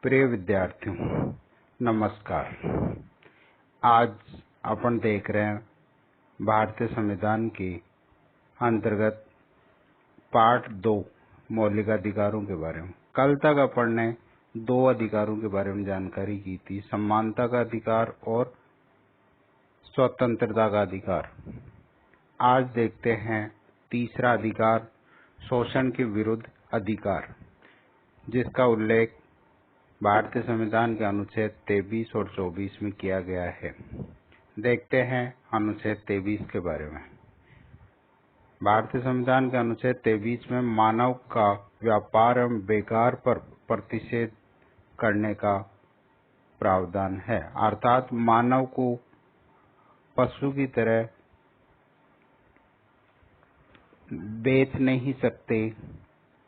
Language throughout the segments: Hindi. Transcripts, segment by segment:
प्रिय विद्यार्थियों, नमस्कार। आज अपन देख रहे हैं भारतीय संविधान के अंतर्गत पार्ट 2 मौलिक अधिकारों के बारे में। कल तक अपन ने 2 अधिकारों के बारे में जानकारी की थी, समानता का अधिकार और स्वतंत्रता का अधिकार। आज देखते हैं तीसरा अधिकार, शोषण के विरुद्ध अधिकार, जिसका उल्लेख भारतीय संविधान के अनुच्छेद 23 और 24 में किया गया है। देखते हैं अनुच्छेद 23 के बारे में। भारतीय संविधान के अनुच्छेद 23 में मानव का व्यापार एवं बेकार पर प्रतिषेध करने का प्रावधान है, अर्थात मानव को पशु की तरह बेच नहीं सकते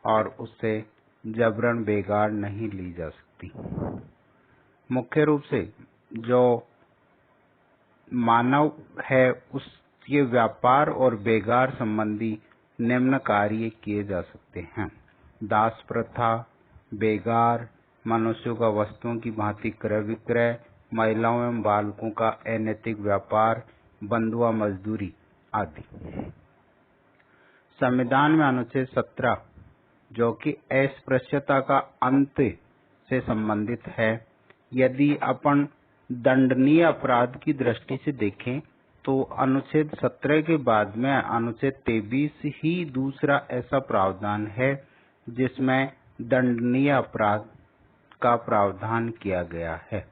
और उससे जबरन बेगार नहीं ली जा सकती। मुख्य रूप से जो मानव है उसके व्यापार और बेगार संबंधी निम्न कार्य किए जा सकते हैं: दास प्रथा, बेगार, मनुष्यों का वस्तुओं की भांति क्रय विक्रय, महिलाओं एवं बालकों का अनैतिक व्यापार, बंधुआ मजदूरी आदि। संविधान में अनुच्छेद 17 जो कि अस्पृश्यता का अंत से संबंधित है, यदि अपन दंडनीय अपराध की दृष्टि से देखें तो अनुच्छेद 17 के बाद में अनुच्छेद 23 ही दूसरा ऐसा प्रावधान है जिसमें दंडनीय अपराध का प्रावधान किया गया है।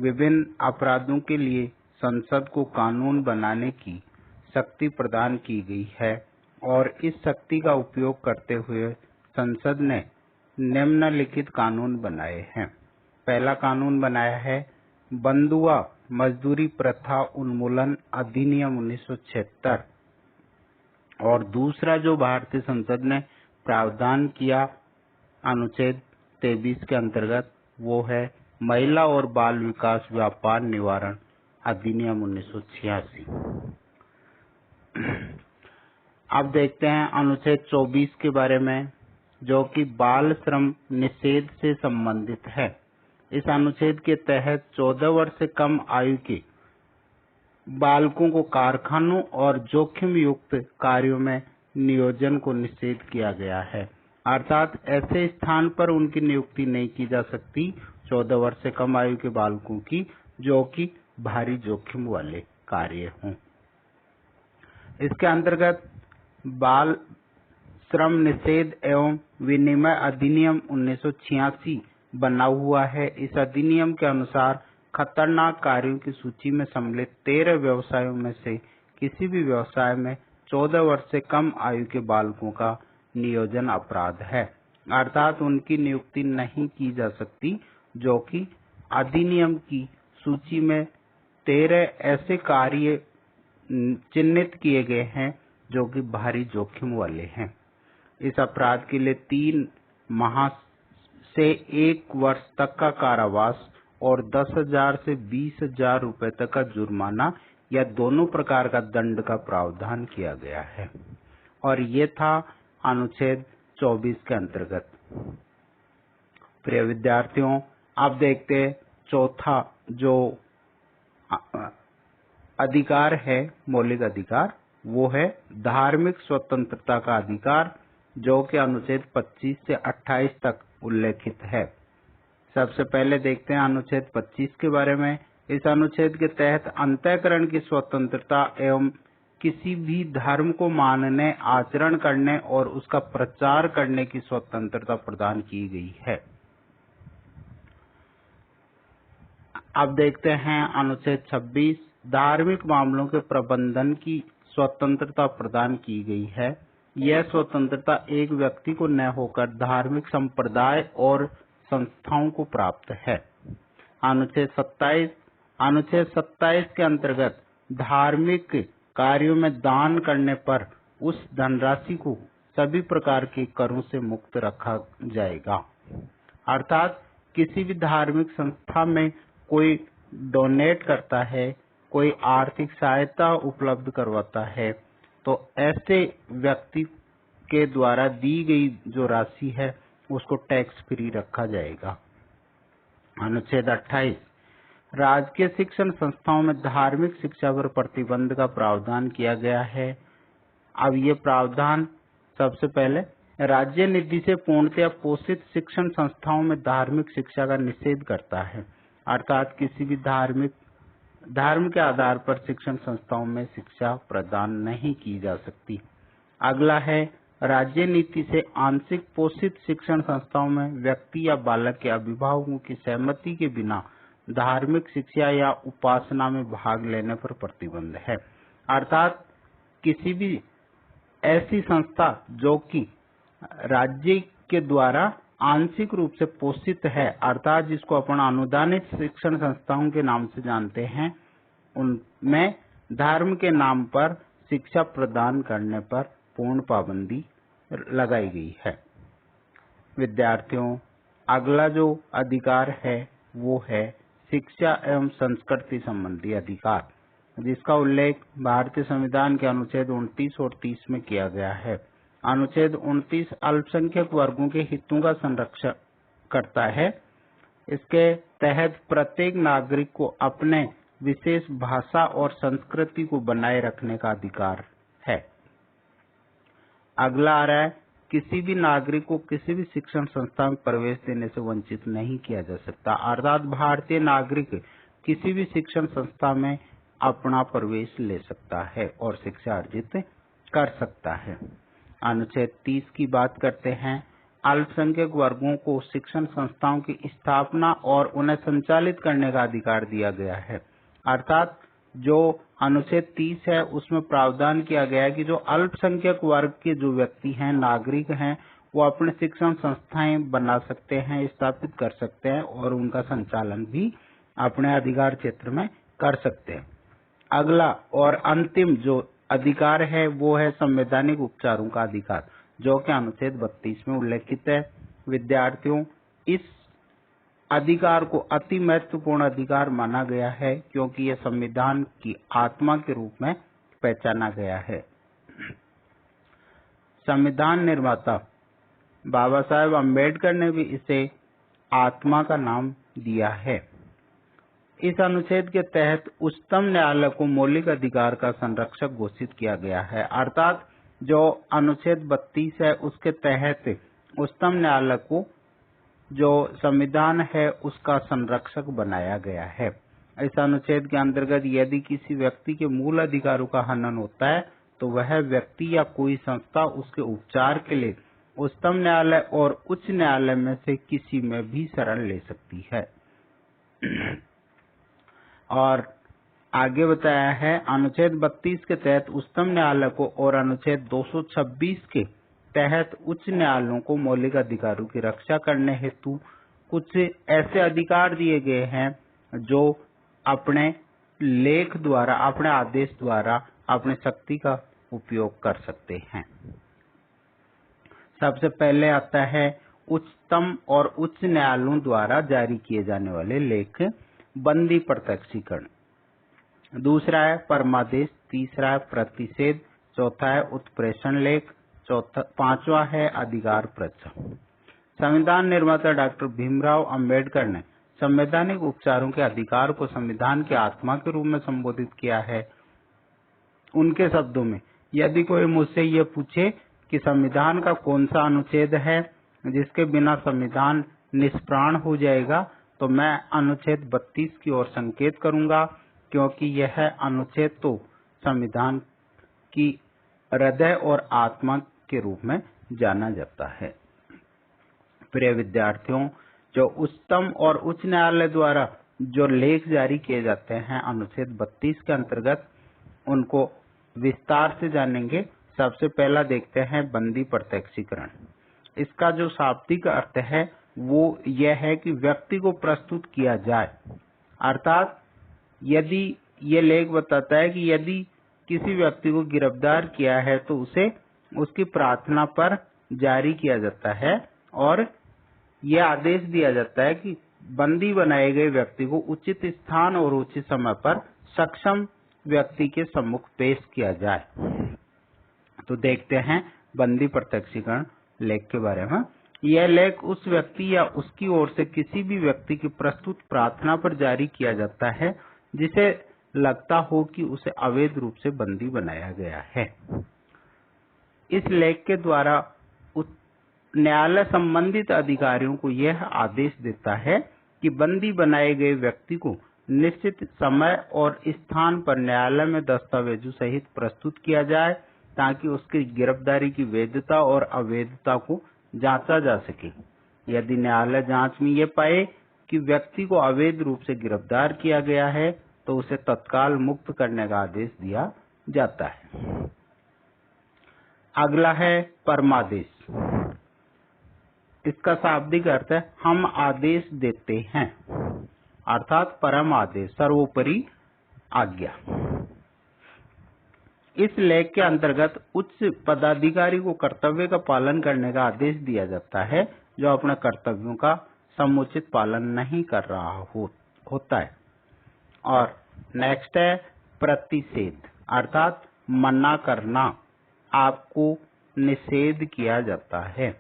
विभिन्न अपराधों के लिए संसद को कानून बनाने की शक्ति प्रदान की गई है और इस शक्ति का उपयोग करते हुए संसद ने निम्नलिखित कानून बनाए हैं। पहला कानून बनाया है बंधुआ मजदूरी प्रथा उन्मूलन अधिनियम 1976 और दूसरा जो भारतीय संसद ने प्रावधान किया अनुच्छेद 23 के अंतर्गत वो है महिला और बाल विकास व्यापार निवारण अधिनियम 1986। अब देखते हैं अनुच्छेद 24 के बारे में, जो कि बाल श्रम निषेध से संबंधित है। इस अनुच्छेद के तहत 14 वर्ष से कम आयु के बालकों को कारखानों और जोखिम युक्त कार्यों में नियोजन को निषेध किया गया है, अर्थात ऐसे स्थान पर उनकी नियुक्ति नहीं की जा सकती 14 वर्ष से कम आयु के बालकों की जो कि भारी जोखिम वाले कार्य हों। इसके अंतर्गत बाल श्रम निषेध एवं विनिमय अधिनियम 1986 बना हुआ है। इस अधिनियम के अनुसार खतरनाक कार्यों की सूची में सम्मिलित 13 व्यवसायों में से किसी भी व्यवसाय में 14 वर्ष से कम आयु के बालकों का नियोजन अपराध है, अर्थात उनकी नियुक्ति नहीं की जा सकती, जो कि अधिनियम की सूची में 13 ऐसे कार्य चिन्हित किए गए हैं जो कि भारी जोखिम वाले हैं। इस अपराध के लिए 3 माह से 1 वर्ष तक का कारावास और 10,000 से 20,000 रुपए तक का जुर्माना या दोनों प्रकार का दंड का प्रावधान किया गया है। और ये था अनुच्छेद 24 के अंतर्गत। प्रिय विद्यार्थियों, अब देखते हैं चौथा जो अधिकार है, मौलिक अधिकार, वो है धार्मिक स्वतंत्रता का अधिकार, जो कि अनुच्छेद 25 से 28 तक उल्लेखित है। सबसे पहले देखते हैं अनुच्छेद 25 के बारे में। इस अनुच्छेद के तहत अंतःकरण की स्वतंत्रता एवं किसी भी धर्म को मानने, आचरण करने और उसका प्रचार करने की स्वतंत्रता प्रदान की गई है। अब देखते हैं अनुच्छेद 26, धार्मिक मामलों के प्रबंधन की स्वतंत्रता प्रदान की गई है। यह स्वतंत्रता एक व्यक्ति को न होकर धार्मिक संप्रदाय और संस्थाओं को प्राप्त है। अनुच्छेद 27 के अंतर्गत धार्मिक कार्यों में दान करने पर उस धनराशि को सभी प्रकार के करों से मुक्त रखा जाएगा, अर्थात किसी भी धार्मिक संस्था में कोई डोनेट करता है, कोई आर्थिक सहायता उपलब्ध करवाता है, तो ऐसे व्यक्ति के द्वारा दी गई जो राशि है उसको टैक्स फ्री रखा जाएगा। अनुच्छेद 28 राजकीय शिक्षण संस्थाओं में धार्मिक शिक्षा पर प्रतिबंध का प्रावधान किया गया है। अब ये प्रावधान सबसे पहले राज्य नीति से पूर्णतया पोषित शिक्षण संस्थाओं में धार्मिक शिक्षा का निषेध करता है, अर्थात किसी भी धर्म के आधार पर शिक्षण संस्थाओं में शिक्षा प्रदान नहीं की जा सकती। अगला है राज्य नीति से आंशिक पोषित शिक्षण संस्थाओं में व्यक्ति या बालक के अभिभावकों की सहमति के बिना धार्मिक शिक्षा या उपासना में भाग लेने पर प्रतिबंध है, अर्थात किसी भी ऐसी संस्था जो कि राज्य के द्वारा आंशिक रूप से पोषित है, अर्थात जिसको अपन अनुदानित शिक्षण संस्थाओं के नाम से जानते हैं, उनमें धर्म के नाम पर शिक्षा प्रदान करने पर पूर्ण पाबंदी लगाई गई है। विद्यार्थियों, अगला जो अधिकार है वो है शिक्षा एवं संस्कृति संबंधी अधिकार, जिसका उल्लेख भारतीय संविधान के अनुच्छेद 29 और 30 में किया गया है। अनुच्छेद 29 अल्पसंख्यक वर्गों के हितों का संरक्षण करता है। इसके तहत प्रत्येक नागरिक को अपने विशेष भाषा और संस्कृति को बनाए रखने का अधिकार है। अगला आ रहा है किसी भी नागरिक को किसी भी शिक्षण संस्था में प्रवेश देने से वंचित नहीं किया जा सकता, अर्थात भारतीय नागरिक किसी भी शिक्षण संस्था में अपना प्रवेश ले सकता है और शिक्षा अर्जित कर सकता है। अनुच्छेद 30 की बात करते हैं। अल्पसंख्यक वर्गों को शिक्षण संस्थाओं की स्थापना और उन्हें संचालित करने का अधिकार दिया गया है, अर्थात जो अनुच्छेद 30 है उसमें प्रावधान किया गया है कि जो अल्पसंख्यक वर्ग के जो व्यक्ति हैं, नागरिक हैं, वो अपने शिक्षण संस्थाएं बना सकते हैं, स्थापित कर सकते हैं और उनका संचालन भी अपने अधिकार क्षेत्र में कर सकते हैं। अगला और अंतिम जो अधिकार है वो है संवैधानिक उपचारों का अधिकार, जो कि अनुच्छेद 32 में उल्लेखित है। विद्यार्थियों, इस अधिकार को अति महत्वपूर्ण अधिकार माना गया है क्योंकि यह संविधान की आत्मा के रूप में पहचाना गया है। संविधान निर्माता बाबा साहेब अम्बेडकर ने भी इसे आत्मा का नाम दिया है। इस अनुच्छेद के तहत उच्चतम न्यायालय को मौलिक अधिकार का संरक्षक घोषित किया गया है, अर्थात जो अनुच्छेद 32 है उसके तहत उच्चतम न्यायालय को जो संविधान है उसका संरक्षक बनाया गया है। इस अनुच्छेद के अंतर्गत यदि किसी व्यक्ति के मूल अधिकारों का हनन होता है तो वह व्यक्ति या कोई संस्था उसके उपचार के लिए उच्चतम न्यायालय और उच्च न्यायालय में से किसी में भी शरण ले सकती है। और आगे बताया है अनुच्छेद 32 के तहत उच्चतम न्यायालय को और अनुच्छेद 226 के तहत उच्च न्यायालयों को मौलिक अधिकारों की रक्षा करने हेतु कुछ ऐसे अधिकार दिए गए हैं जो अपने लेख द्वारा, अपने आदेश द्वारा अपने शक्ति का उपयोग कर सकते हैं। सबसे पहले आता है उच्चतम और उच्च न्यायालयों द्वारा जारी किए जाने वाले लेख, बंदी प्रत्यक्षीकरण। दूसरा है परमादेश, तीसरा है प्रतिषेध, चौथा है उत्प्रेषण लेख, पांचवा है अधिकार परीक्षा। संविधान निर्माता डॉक्टर भीमराव अंबेडकर ने संवैधानिक उपचारों के अधिकार को संविधान की आत्मा के रूप में संबोधित किया है। उनके शब्दों में, यदि कोई मुझसे ये पूछे कि संविधान का कौन सा अनुच्छेद है जिसके बिना संविधान निष्प्राण हो जाएगा, तो मैं अनुच्छेद 32 की ओर संकेत करूंगा, क्योंकि यह अनुच्छेद तो संविधान की हृदय और आत्मा के रूप में जाना जाता है। प्रिय विद्यार्थियों, जो उच्चतम और उच्च न्यायालय द्वारा जो लेख जारी किए जाते हैं अनुच्छेद 32 के अंतर्गत, उनको विस्तार से जानेंगे। सबसे पहला देखते हैं बंदी प्रत्यक्षीकरण। इसका जो शाब्दिक अर्थ है वो यह है कि व्यक्ति को प्रस्तुत किया जाए, अर्थात यदि ये लेख बताता है कि यदि किसी व्यक्ति को गिरफ्तार किया है तो उसे उसकी प्रार्थना पर जारी किया जाता है और यह आदेश दिया जाता है कि बंदी बनाए गए व्यक्ति को उचित स्थान और उचित समय पर सक्षम व्यक्ति के सम्मुख पेश किया जाए। तो देखते हैं बंदी प्रत्यक्षीकरण लेख के बारे में। यह लेख उस व्यक्ति या उसकी ओर से किसी भी व्यक्ति की प्रस्तुत प्रार्थना पर जारी किया जाता है जिसे लगता हो कि उसे अवैध रूप से बंदी बनाया गया है। इस लेख के द्वारा न्यायालय संबंधित अधिकारियों को यह आदेश देता है कि बंदी बनाए गए व्यक्ति को निश्चित समय और स्थान पर न्यायालय में दस्तावेजों सहित प्रस्तुत किया जाए ताकि उसकी गिरफ्तारी की वैधता और अवैधता को जांचा जा सके। यदि न्यायालय जांच में यह पाए कि व्यक्ति को अवैध रूप से गिरफ्तार किया गया है तो उसे तत्काल मुक्त करने का आदेश दिया जाता है। अगला है परमादेश। इसका शाब्दिक अर्थ है हम आदेश देते हैं, अर्थात परम आदेश, सर्वोपरि आज्ञा। इस लेख के अंतर्गत उच्च पदाधिकारी को कर्तव्य का पालन करने का आदेश दिया जाता है जो अपने कर्तव्यों का समुचित पालन नहीं कर रहा होता है। और नेक्स्ट है प्रतिषेध, अर्थात मना करना, आपको निषेध किया जाता है।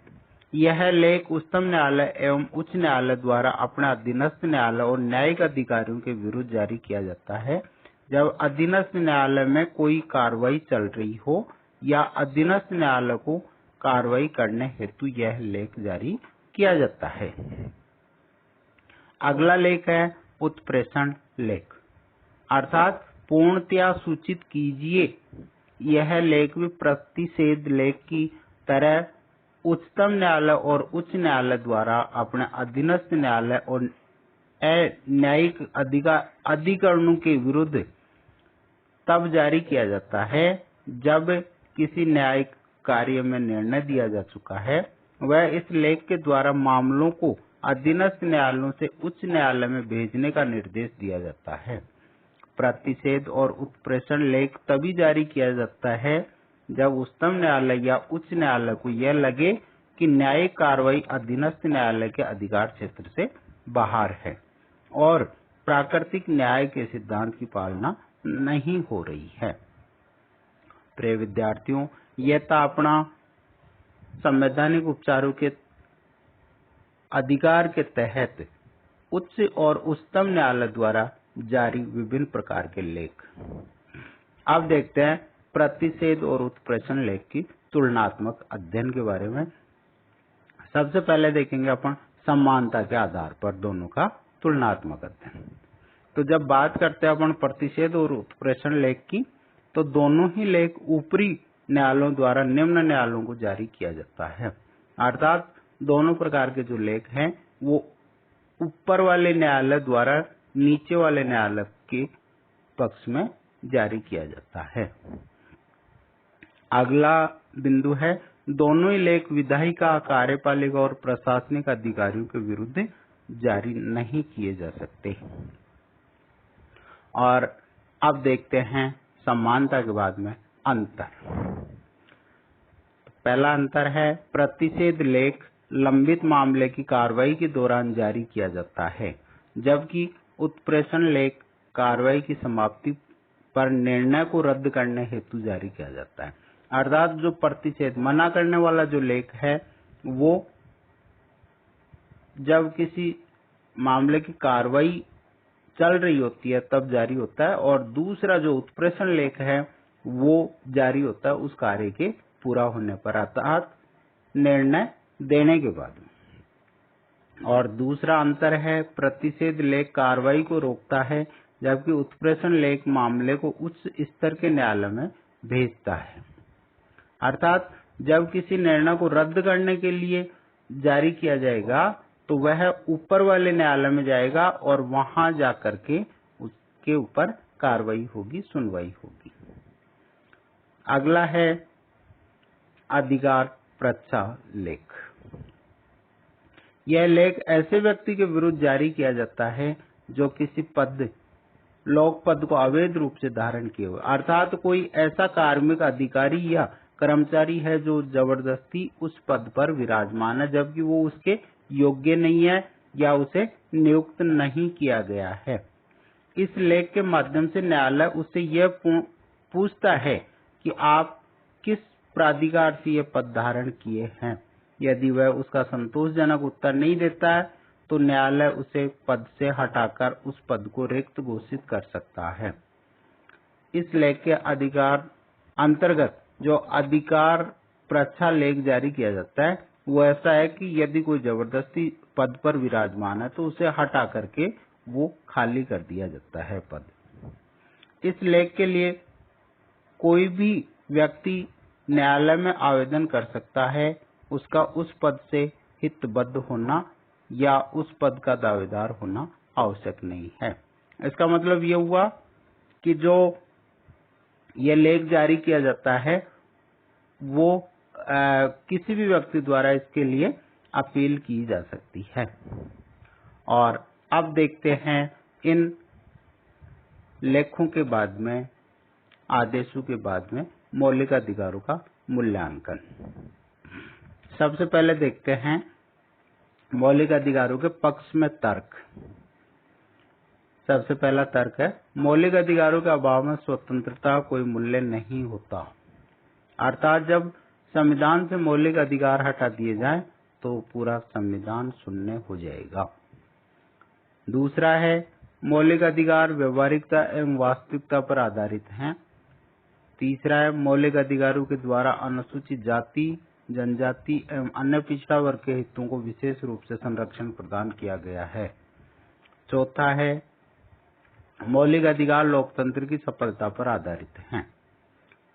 यह लेख उच्चतम न्यायालय एवं उच्च न्यायालय द्वारा अपने अधीनस्थ न्यायालय और न्यायिक अधिकारियों के विरुद्ध जारी किया जाता है जब अधीनस्थ न्यायालय में कोई कार्रवाई चल रही हो या अधीनस्थ न्यायालय को कार्रवाई करने हेतु यह लेख जारी किया जाता है। अगला लेख है उत्प्रेषण लेख, अर्थात पूर्णतया सूचित कीजिए। यह लेख भी प्रतिषेध लेख की तरह उच्चतम न्यायालय और उच्च न्यायालय द्वारा अपने अधीनस्थ न्यायालय और न्यायिक अधिकरणों के विरुद्ध तब जारी किया जाता है जब किसी न्यायिक कार्य में निर्णय दिया जा चुका है। वह इस लेख के द्वारा मामलों को अधीनस्थ न्यायालयों से उच्च न्यायालय में भेजने का निर्देश दिया जाता है। प्रतिषेध और उत्प्रेषण लेख तभी जारी किया जाता है जब उच्चतम न्यायालय या उच्च न्यायालय को यह लगे कि न्यायिक कार्रवाई अधीनस्थ न्यायालय के अधिकार क्षेत्र से बाहर है और प्राकृतिक न्याय के सिद्धांत की पालना नहीं हो रही है। प्रिय विद्यार्थियों, यह था अपना संवैधानिक उपचारों के अधिकार के तहत उच्च और उच्चतम न्यायालय द्वारा जारी विभिन्न प्रकार के लेख। अब देखते हैं प्रतिषेध और उत्प्रेषण लेख की तुलनात्मक अध्ययन के बारे में। सबसे पहले देखेंगे अपन समानता के आधार पर दोनों का तुलनात्मक अध्ययन। तो जब बात करते हैं अपन प्रतिषेध और उत्प्रेषण लेख की, तो दोनों ही लेख ऊपरी न्यायालयों द्वारा निम्न न्यायालयों को जारी किया जाता है, अर्थात दोनों प्रकार के जो लेख हैं वो ऊपर वाले न्यायालय द्वारा नीचे वाले न्यायालय के पक्ष में जारी किया जाता है। अगला बिंदु है दोनों ही लेख विधायिका, कार्यपालिका और प्रशासनिक अधिकारियों के विरुद्ध जारी नहीं किए जा सकते। और अब देखते हैं समानता के बाद में अंतर। पहला अंतर है प्रतिषेध लेख लंबित मामले की कार्रवाई के दौरान जारी किया जाता है, जबकि उत्प्रेषण लेख कार्रवाई की समाप्ति पर निर्णय को रद्द करने हेतु जारी किया जाता है। अर्थात जो प्रतिषेध मना करने वाला जो लेख है वो जब किसी मामले की कार्रवाई चल रही होती है तब जारी होता है, और दूसरा जो उत्प्रेषण लेख है वो जारी होता है उस कार्य के पूरा होने पर, अर्थात निर्णय देने के बाद। और दूसरा अंतर है प्रतिषेध लेख कार्रवाई को रोकता है, जबकि उत्प्रेषण लेख मामले को उच्च स्तर के न्यायालय में भेजता है। अर्थात जब किसी निर्णय को रद्द करने के लिए जारी किया जाएगा तो वह ऊपर वाले न्यायालय में जाएगा और वहां जाकर के उसके ऊपर कार्रवाई होगी, सुनवाई होगी। अगला है अधिकार परीक्षा लेख। यह लेख ऐसे व्यक्ति के विरुद्ध जारी किया जाता है जो किसी लोक पद को अवैध रूप से धारण किए हुए, अर्थात कोई ऐसा कार्मिक अधिकारी या कर्मचारी है जो जबरदस्ती उस पद पर विराजमान है जबकि वो उसके योग्य नहीं है या उसे नियुक्त नहीं किया गया है। इस लेख के माध्यम से न्यायालय उससे यह पूछता है कि आप किस प्राधिकार से यह पद धारण किए हैं। यदि वह उसका संतोषजनक उत्तर नहीं देता है तो न्यायालय उसे पद से हटाकर उस पद को रिक्त घोषित कर सकता है। इस लेख के अधिकार अंतर्गत जो अधिकार परीक्षा लेख जारी किया जाता है वो ऐसा है कि यदि कोई जबरदस्ती पद पर विराजमान है तो उसे हटा करके वो खाली कर दिया जाता है पद। इस लेख के लिए कोई भी व्यक्ति न्यायालय में आवेदन कर सकता है, उसका उस पद से हितबद्ध होना या उस पद का दावेदार होना आवश्यक नहीं है। इसका मतलब ये हुआ कि जो ये लेख जारी किया जाता है वो किसी भी व्यक्ति द्वारा इसके लिए अपील की जा सकती है। और अब देखते हैं इन लेखों के बाद में, आदेशों के बाद में मौलिक अधिकारों का मूल्यांकन। सबसे पहले देखते हैं मौलिक अधिकारों के पक्ष में तर्क। सबसे पहला तर्क है मौलिक अधिकारों के अभाव में स्वतंत्रता कोई मूल्य नहीं होता। अर्थात जब संविधान से मौलिक अधिकार हटा दिए जाए तो पूरा संविधान शून्य हो जाएगा। दूसरा है मौलिक अधिकार व्यवहारिकता एवं वास्तविकता पर आधारित हैं। तीसरा है मौलिक अधिकारों के द्वारा अनुसूचित जाति, जनजाति एवं अन्य पिछड़ा वर्ग के हितों को विशेष रूप से संरक्षण प्रदान किया गया है। चौथा है मौलिक अधिकार लोकतंत्र की सफलता पर आधारित हैं।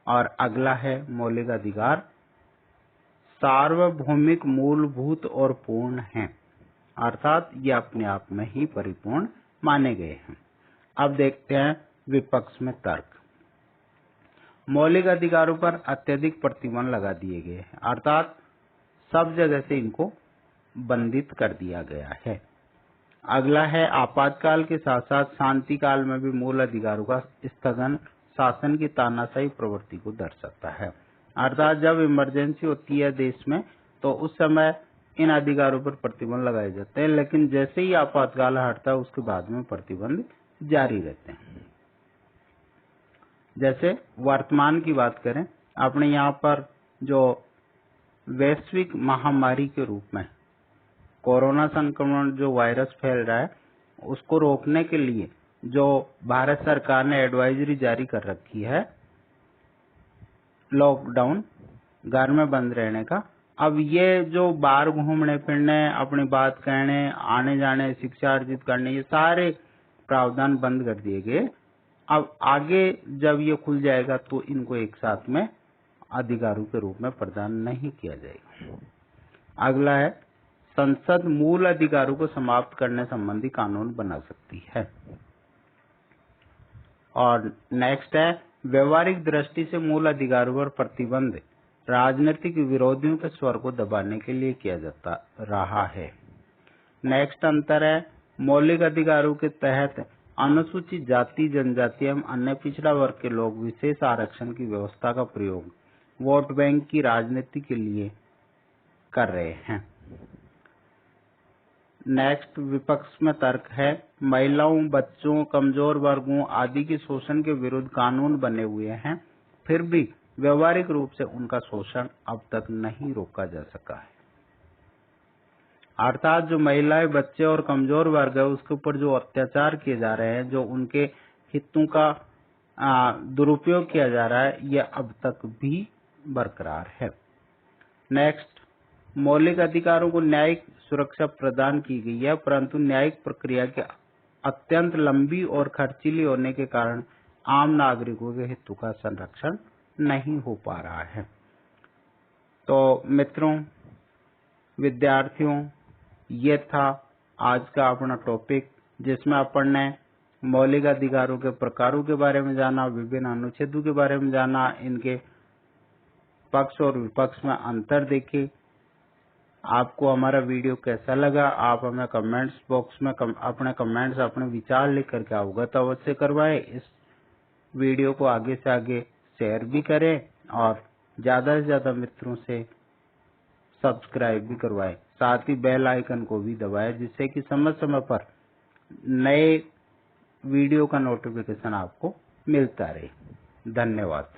और अगला है मौलिक अधिकार सार्वभौमिक, मूलभूत और पूर्ण हैं, अर्थात ये अपने आप में ही परिपूर्ण माने गए हैं। अब देखते हैं विपक्ष में तर्क। मौलिक अधिकारों पर अत्यधिक प्रतिबंध लगा दिए गए हैं, अर्थात सब जगह से इनको बंदित कर दिया गया है। अगला है आपातकाल के साथ साथ शांति काल में भी मूल अधिकारों का स्थगन शासन की तानाशाही प्रवृत्ति को दर्शाता है। अर्थात जब इमरजेंसी होती है देश में तो उस समय इन अधिकारों पर प्रतिबंध लगाए जाते हैं, लेकिन जैसे ही आपातकाल हटता है उसके बाद में प्रतिबंध जारी रहते हैं। जैसे वर्तमान की बात करें, अपने यहाँ पर जो वैश्विक महामारी के रूप में कोरोना संक्रमण जो वायरस फैल रहा है उसको रोकने के लिए जो भारत सरकार ने एडवाइजरी जारी कर रखी है लॉकडाउन, घर में बंद रहने का। अब ये जो बाहर घूमने फिरने, अपनी बात कहने, आने जाने, शिक्षा अर्जित करने, ये सारे प्रावधान बंद कर दिए गए। अब आगे जब ये खुल जाएगा तो इनको एक साथ में अधिकारों के रूप में प्रदान नहीं किया जाएगा। अगला है संसद मूल अधिकारों को समाप्त करने संबंधी कानून बना सकती है। और नेक्स्ट है व्यवहारिक दृष्टि से मूल अधिकारों पर प्रतिबंध राजनीतिक विरोधियों के स्वर को दबाने के लिए किया जाता रहा है। नेक्स्ट अंतर है मौलिक अधिकारों के तहत अनुसूचित जाति, जनजाति एवं अन्य पिछड़ा वर्ग के लोग विशेष आरक्षण की व्यवस्था का प्रयोग वोट बैंक की राजनीति के लिए कर रहे हैं। नेक्स्ट विपक्ष में तर्क है महिलाओं, बच्चों, कमजोर वर्गों आदि के शोषण के विरुद्ध कानून बने हुए हैं, फिर भी व्यवहारिक रूप से उनका शोषण अब तक नहीं रोका जा सका है। अर्थात जो महिलाएं, बच्चे और कमजोर वर्ग है उसके ऊपर जो अत्याचार किए जा रहे हैं, जो उनके हितों का दुरुपयोग किया जा रहा है, यह अब तक भी बरकरार है। नेक्स्ट मौलिक अधिकारों को न्यायिक सुरक्षा प्रदान की गई है, परंतु न्यायिक प्रक्रिया के अत्यंत लंबी और खर्चीली होने के कारण आम नागरिकों के हितों का संरक्षण नहीं हो पा रहा है। तो मित्रों, विद्यार्थियों, ये था आज का अपना टॉपिक जिसमें अपन ने मौलिक अधिकारों के प्रकारों के बारे में जाना, विभिन्न अनुच्छेदों के बारे में जाना, इनके पक्ष और विपक्ष में अंतर देखे। आपको हमारा वीडियो कैसा लगा आप हमें कमेंट्स बॉक्स में अपने कमेंट्स, अपने विचार लिख करके अवगत अवश्य करवाएं। इस वीडियो को आगे से आगे शेयर भी करें और ज्यादा से ज्यादा मित्रों से सब्सक्राइब भी करवाएं। साथ ही बेल आइकन को भी दबाएं जिससे कि समय समय पर नए वीडियो का नोटिफिकेशन आपको मिलता रहे। धन्यवाद।